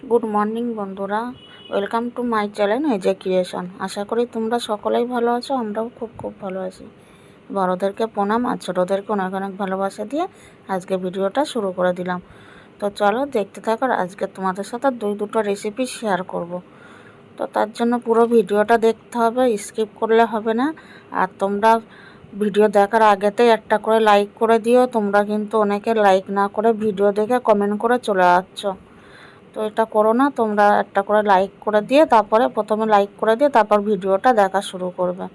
Good morning বন্ধুরা, welcome to my channel AJ creation. আশা করি তোমরা সকলেই ভালো আছো, আমরাও খুব ভালো আছি। বড়োদেরকে প্রণাম আর ছোটোদেরকে অনেক অনেক ভালোবাসা দিয়ে আজকে ভিডিওটা শুরু করে দিলাম। তো চলো দেখতে থাকো। আজকে তোমাদের সাথে দুটো রেসিপি শেয়ার করব। তো তার জন্য পুরো ভিডিওটা দেখতে হবে, স্কিপ করলে হবে না। আর তোমরা ভিডিও দেখার আগেতেই একটা করে লাইক করে দিও। তোমরা কিন্তু অনেকে লাইক না করে ভিডিও দেখে কমেন্ট করে চলে যাচ্ছ। তো এটা করো না, তোমরা একটা করে লাইক করে দিয়ে প্রথমে লাইক করে দিয়ে তারপর ভিডিওটা দেখা শুরু করবে।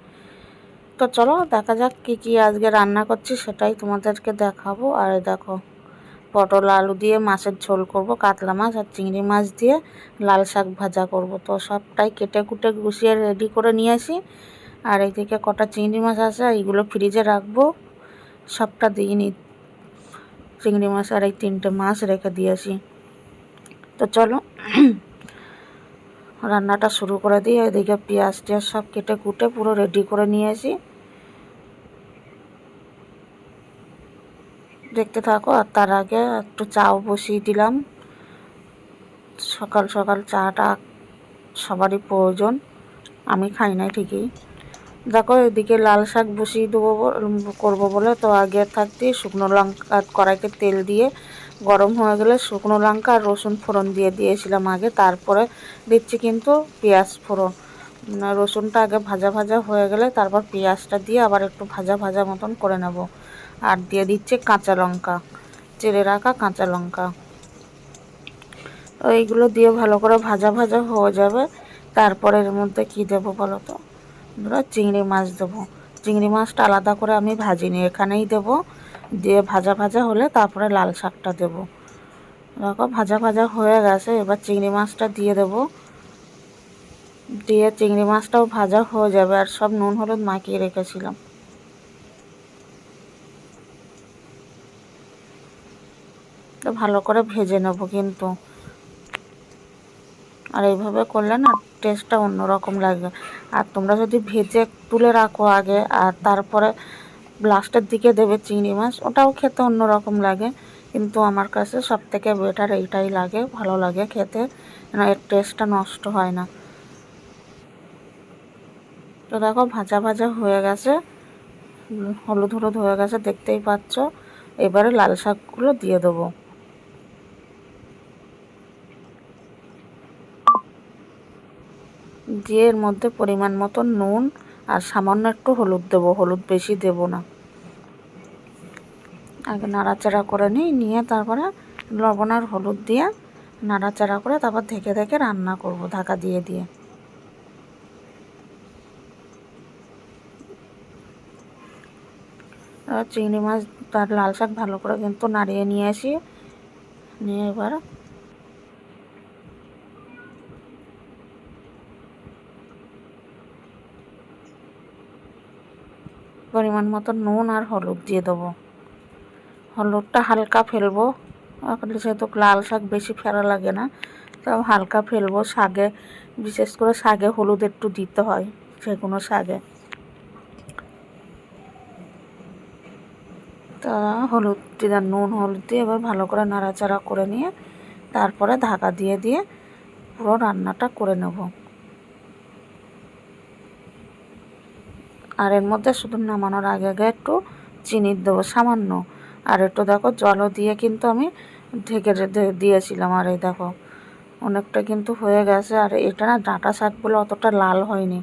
তো চলো দেখা যাক কি আজকে রান্না করছি, সেটাই তোমাদেরকে দেখাবো। আর দেখো, পটল আলু দিয়ে মাছের ঝোল করব, কাতলা মাছ আর চিংড়ি মাছ দিয়ে লাল শাক ভাজা করব। তো সবটাই কেটে কুটে গুছিয়ে রেডি করে নিয়ে আসি। আর এইদিকে কটা চিংড়ি মাছ আছে, এইগুলো ফ্রিজে রাখবো। সবটা দিইনি, চিংড়ি মাছ আর এই 3টে মাছ রেখে দিয়েছি। তো চলো রান্নাটা শুরু করে দিই। এদিকে পেঁয়াজ টিয়াজ সব কেটে কুটে পুরো রেডি করে নিয়ে আসি। দেখতে থাকো। আর তার আগে একটু চাও বসিয়ে দিলাম। সকাল সকাল চাটা সবারই প্রয়োজন, আমি খাই না ঠিকই। দেখো এদিকে লাল শাক বসিয়ে দেবো করবো বলে, তো আগে থাকতেই শুকনো লঙ্কা কড়াইতে তেল দিয়ে গরম হয়ে গেলে শুকনো লঙ্কা আর রসুন ফোড়ন দিয়ে দিয়েছিলাম আগে। তারপরে দিচ্ছি কিন্তু পেঁয়াজ ফোড়ন। রসুনটা আগে ভাজা ভাজা হয়ে গেলে তারপর পেঁয়াজটা দিয়ে আবার একটু ভাজা ভাজা মতন করে নেব। আর দিয়ে দিচ্ছে কাঁচা লঙ্কা, চিড়ে রাখা কাঁচা লঙ্কা। তো এইগুলো দিয়ে ভালো করে ভাজা ভাজা হয়ে যাবে। তারপরে এর মধ্যে কী দেবো বলো তো, ধরো চিংড়ি মাছ দেবো। চিংড়ি মাছটা আলাদা করে আমি ভাজিনি, এখানেই দেবো। দিয়ে ভাজা ভাজা হলে তারপরে লাল শাকটা দেবো। দেখো ভাজা ভাজা হয়ে গেছে, এবার চিংড়ি মাছটা দিয়ে দেবো। দিয়ে চিংড়ি মাছটাও ভাজা হয়ে যাবে। আর সব নুন হলুদ মাখিয়ে রেখেছিলাম। তো ভালো করে ভেজে নেবো কিন্তু। আর এইভাবে করলে না টেস্টটা অন্যরকম লাগে। আর তোমরা যদি ভেজে তুলে রাখো আগে আর তারপরে লাস্টের দিকে দেবে চিংড়ি মাছ, ওটাও খেতে অন্যরকম লাগে। কিন্তু আমার কাছে সবথেকে বেটার এইটাই লাগে, ভালো লাগে খেতে, এর টেস্টটা নষ্ট হয় না। তো দেখো ভাজা ভাজা হয়ে গেছে, হলুদ হলুদ হয়ে গেছে দেখতেই পাচ্ছ। এবারে লাল শাকগুলো দিয়ে দেবো। দিয়ে এর মধ্যে পরিমাণ মতো নুন আর সামান্য একটু হলুদ দেবো, হলুদ বেশি দেবো না। আগে নাড়াচাড়া করে নিয়ে তারপরে লবণ আর হলুদ দিয়ে নাড়াচাড়া করে তারপর ঢেকে ঢেকে রান্না করব, ঢাকা দিয়ে দিয়ে। চিংড়ি মাছ তার লাল শাক ভালো করে কিন্তু নাড়িয়ে নিয়ে আসি। নিয়ে এবার পরিমাণ মতো নুন আর হলুদ দিয়ে দেবো। হলুদটা হালকা ফেলবো, যেহেতু লাল শাক বেশি ফেলা লাগে না, তো হালকা ফেলবো। শাকে বিশেষ করে শাকে হলুদ একটু দিতে হয়, যে কোনো শাকে। তা হলুদ দিয়ে নুন হলুদ দিয়ে এবার ভালো করে নাড়াচাড়া করে নিয়ে তারপরে ঢাকা দিয়ে দিয়ে পুরো রান্নাটা করে নেব। আর এর মধ্যে শুধু নামানোর আগে আগে একটু চিনি দেবো সামান্য। আর একটু দেখো জলও দিয়ে কিন্তু আমি ঢেকে দিয়েছিলাম। আর এই দেখো অনেকটা কিন্তু হয়ে গেছে। আর এটা না ডাঁটা শাক বলে অতটা লাল হয়নি।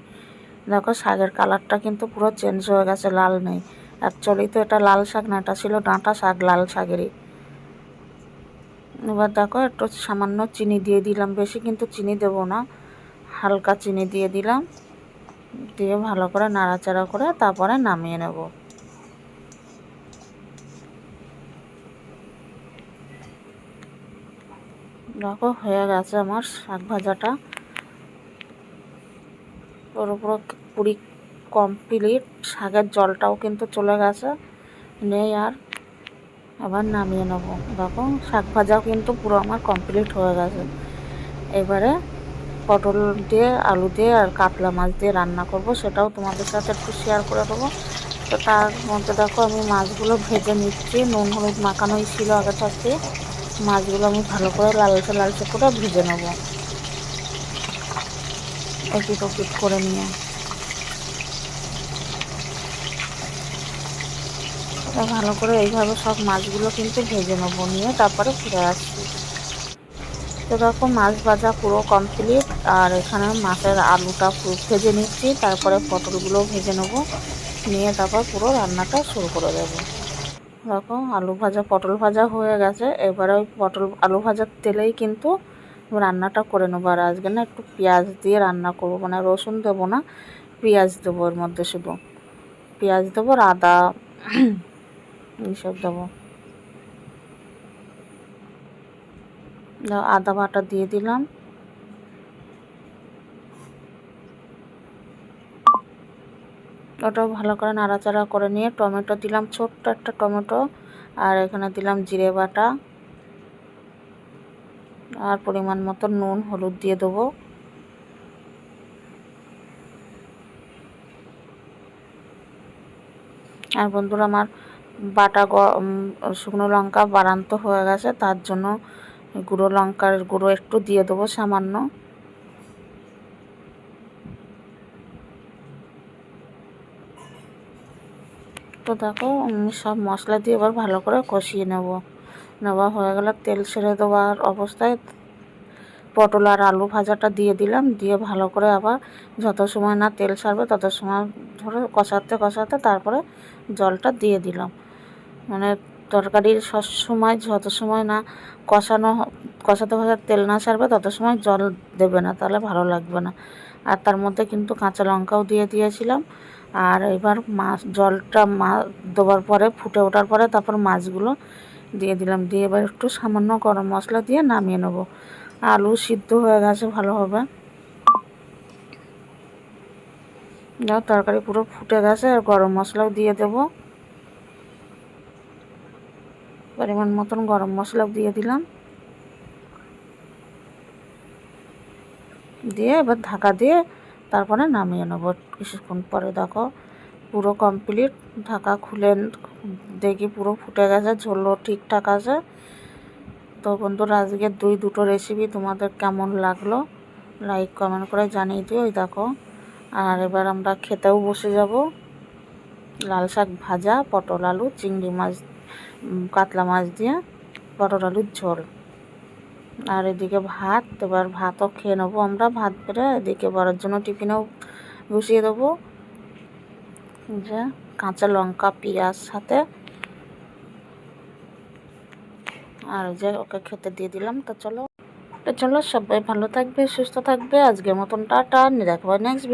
দেখো শাকের কালারটা কিন্তু পুরো চেঞ্জ হয়ে গেছে, লাল নেই। অ্যাকচুয়ালি তো এটা লাল শাক না, এটা ছিল ডাঁটা শাক, লাল শাকেরই। এবার দেখো একটু সামান্য চিনি দিয়ে দিলাম, বেশি কিন্তু চিনি দেবো না, হালকা চিনি দিয়ে দিলাম। দিয়ে ভালো করে নাড়াচাড়া করে তারপরে নামিয়ে নেব। দেখো হয়ে গেছে আমার শাক ভাজাটা পুরো পুরি কমপ্লিট। শাকের জলটাও কিন্তু চলে গেছে, নেই আর। আবার নামিয়ে নেব। দেখো শাক ভাজাও কিন্তু পুরো আমার কমপ্লিট হয়ে গেছে। এবারে পটল দিয়ে আলু দিয়ে আর কাতলা মাছ দিয়ে রান্না করব, সেটাও তোমাদের সাথে একটু শেয়ার করে দেবো। তো তার মধ্যে দেখো আমি মাছগুলো ভেজে নিচ্ছি, নুন হলুদ মাখানোই ছিল আগে থাকতে। মাছগুলো আমি ভালো করে লালচে লালচে করে ভেজে নেব, এপিট ওপিট করে নিয়ে। ভালো করে এইভাবে সব মাছগুলো কিন্তু ভেজে নেব, নিয়ে তারপরে ফিরে আসছি। তো দেখো মাছ ভাজা পুরো কমপ্লিট, আর এখানে মাছের আলুটা ভেজে নিচ্ছি, তারপরে পটলগুলো ভেজে নেব, নিয়ে তারপর পুরো রান্নাটা শুরু করে দেবো। দেখো আলু ভাজা পটল ভাজা হয়ে গেছে, এবারে ওই পটল আলু ভাজার তেলেই কিন্তু রান্নাটা করে নেবো। আর আজকে না একটু পেঁয়াজ দিয়ে রান্না করবো, মানে রসুন দেবো না, পেঁয়াজ দেবো, এর মধ্যে শুধু পেঁয়াজ দেবো আর আদা এইসব দেবো। আদা বাটা দিয়ে দিলাম, ওটাও ভালো করে নাড়াচাড়া করে নিয়ে টমেটো দিলাম, ছোট্ট একটা টমেটো, আর এখানে দিলাম জিরে বাটা, আর পরিমাণ মতো নুন হলুদ দিয়ে দেবো। আর বন্ধুরা আমার বাটা শুকনো লঙ্কা বাড়ান্ত হয়ে গেছে, তার জন্য গুঁড়ো লঙ্কার গুঁড়ো একটু দিয়ে দেবো সামান্য। তো দেখো সব মশলা দিয়ে এবার ভালো করে কষিয়ে নেওয়া হয়ে গেলে তেল ছেড়ে দেওয়ার অবস্থায় পটল আর আলু ভাজাটা দিয়ে দিলাম, দিয়ে ভালো করে আবার যত সময় না তেল ছাড়বে তত সময় ধরে কষাতে কষাতে তারপরে জলটা দিয়ে দিলাম। মানে তরকারির সব সময় যত সময় না কষাতে কষাতে তেল না ছাড়বে তত সময় জল দেবে না, তাহলে ভালো লাগবে না। আর তার মধ্যে কিন্তু কাঁচা লঙ্কাও দিয়ে দিয়েছিলাম। আর এবার জলটা দেওয়ার পরে ফুটে ওঠার পরে তারপর মাছগুলো দিয়ে দিলাম, দিয়ে এবার একটু সামান্য গরম মশলা দিয়ে নামিয়ে নেব। আলু সিদ্ধ হয়ে গেছে ভালোভাবে, তরকারি পুরো ফুটে গেছে। আর গরম মশলাও দিয়ে দেবো, পরিমাণ মতন গরম মশলাও দিয়ে দিলাম, দিয়ে এবার ঢাকা দিয়ে তারপরে নামিয়ে নেবো কিছুক্ষণ পরে। দেখো পুরো কমপ্লিট, ঢাকা খুলে দেখি পুরো ফুটে গেছে, ঝোলও ঠিকঠাক আছে। তো বন্ধুরা আজকে দুটো রেসিপি তোমাদের কেমন লাগলো লাইক কমেন্ট করে জানিয়ে দিও। ওই দেখো, আর এবার আমরা খেতেও বসে যাব। লাল শাক ভাজা, পটল আলু, চিংড়ি মাছ, কাতলা মাছ দিয়ে পটল আলুর ঝোল, আর এদিকে ভাত। এবার ভাতও খেয়ে নেবো আমরা, ভাত বেড়ে এদিকে বড়ার জন্য টিফিনেও বসিয়ে দেবো। যে কাঁচা লঙ্কা পেঁয়াজ সাথে, আর যে ওকে খেতে দিয়ে দিলাম। তো চলো সবাই ভালো থাকবে, সুস্থ থাকবে, আজকের মতন টাটা, দেখবো নেক্সট ভিডিও।